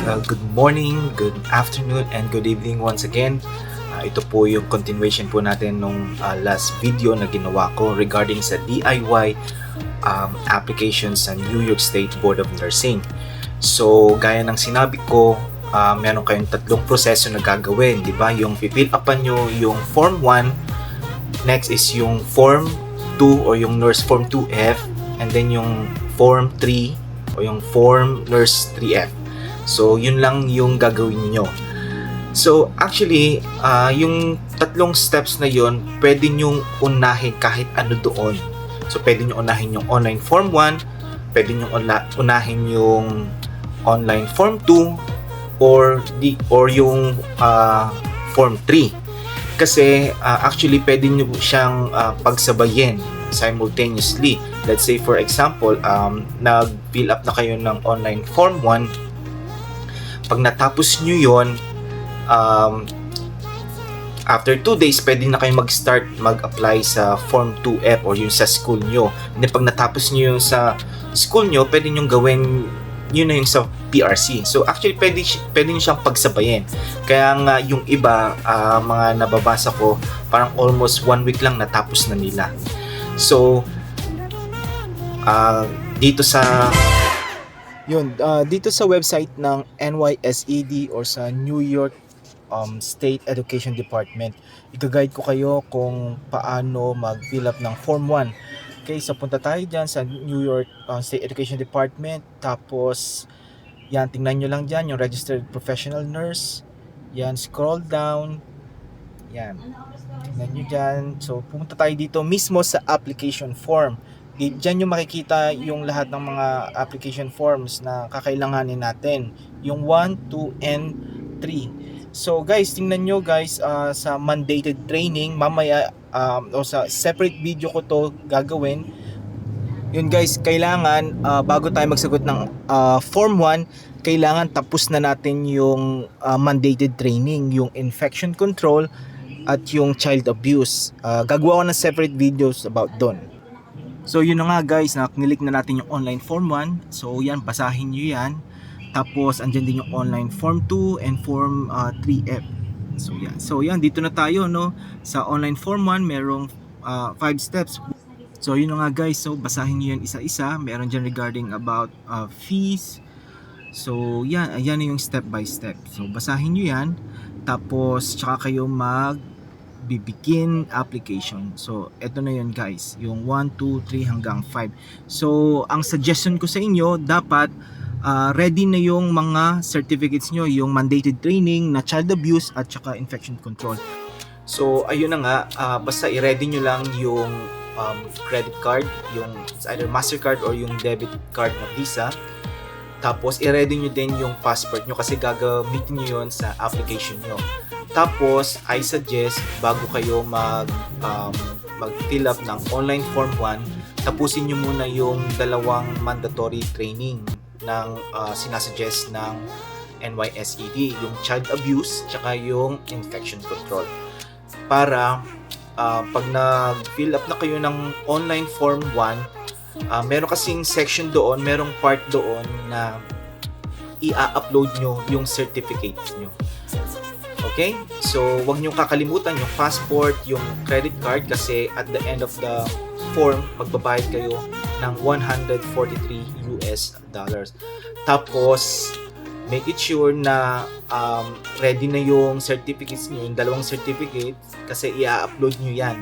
Good morning, good afternoon, and good evening once again. Ito po yung continuation po natin nung last video na ginawa ko regarding sa DIY application sa New York State Board of Nursing. So, gaya ng sinabi ko, meron kayong tatlong proseso na gagawin, di ba? Yung fill upan nyo yung Form 1, next is yung Form 2 or yung Nurse Form 2F, and then yung Form 3 o yung Form Nurse 3F. So, yun lang yung gagawin nyo. So, actually, yung tatlong steps na yun, pwede nyong unahin kahit ano doon. So, pwede nyo unahin yung online form 1, pwede nyo unahin yung online form 2, or yung form 3. Kasi, actually, pwede nyo siyang pagsabayin simultaneously. Let's say, for example, nag-fill up na kayo ng online form 1. Pag natapos nyo yun, after 2 days, pwede na kayo mag-start mag-apply sa Form 2F or yung sa school nyo. And then pag natapos nyo yung sa school nyo, pwede nyo gawin yun na yung sa PRC. So actually, pwede nyo siyang pagsabayin. Kaya nga yung iba, mga nababasa ko, parang almost 1 week lang natapos na nila. So, dito sa website ng NYSED or sa New York State Education Department, i-guide ko kayo kung paano mag-fill up ng Form 1. Okay, so punta tayo dyan sa New York State Education Department. Tapos, yan, tingnan nyo lang dyan yung Registered Professional Nurse. Yan, scroll down. Yan, tingnan nyo dyan. So, pumunta tayo dito mismo sa application form. Diyan yung makikita yung lahat ng mga application forms na kakailanganin natin. Yung 1, 2, and 3. So guys, tingnan nyo guys, sa mandated training, mamaya o sa separate video ko to gagawin. Yun guys, kailangan bago tayo magsagot ng Form 1, kailangan tapos na natin yung mandated training, yung infection control at yung child abuse. Gagawa ko ng separate videos about doon. So yun na nga guys, nakinilik na natin yung online form 1. So yan, basahin nyo yan. Tapos andyan din yung online form 2 and form 3F. So yan, dito na tayo no. Sa online form 1, merong 5 steps. So yun na nga guys, so basahin nyo yan isa-isa. Meron dyan regarding about fees. So yan yung step by step. So basahin nyo yan. Tapos tsaka kayo bibigin application. So, eto na yun guys. Yung 1, 2, 3 hanggang 5. So, ang suggestion ko sa inyo, dapat ready na yung mga certificates nyo, yung mandated training na child abuse at saka infection control. So, ayun na nga. Basta i-ready nyo lang yung credit card, yung it's either MasterCard or yung debit card na Visa. Tapos, i-ready nyo din yung passport nyo kasi gagamitin nyo yun sa application nyo. Tapos, I suggest, bago kayo mag-fill up ng online form 1, tapusin nyo muna yung 2 mandatory training ng sinasuggest ng NYSED, yung child abuse, tsaka yung infection control. Para pag nag-fill up na kayo ng online form 1, meron kasing section doon, merong part doon na i-upload nyo yung certificates nyo. Okay? So, huwag nyo kakalimutan yung passport, yung credit card kasi at the end of the form, magbabayad kayo ng $143. Tapos, make it sure na ready na yung certificates nyo, yung 2 certificate kasi i-upload nyo yan.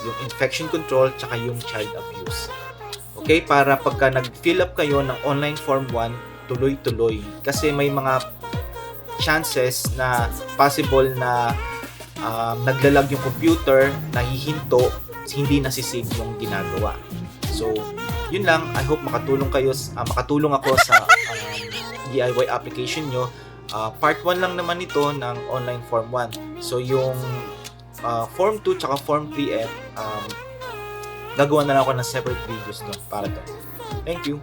Yung infection control tsaka yung child abuse. Okay? Para pagka nag-fill up kayo ng online form 1, tuloy-tuloy. Kasi may mga chances na possible na naglalag yung computer, nahihinto, hindi nasisave yung ginagawa. So, yun lang. I hope makatulong ako sa DIY application nyo. Part 1 lang naman ito ng online form 1. So, yung form 2 tsaka form 3F, gagawa na lang ako ng separate videos doon para to. Thank you.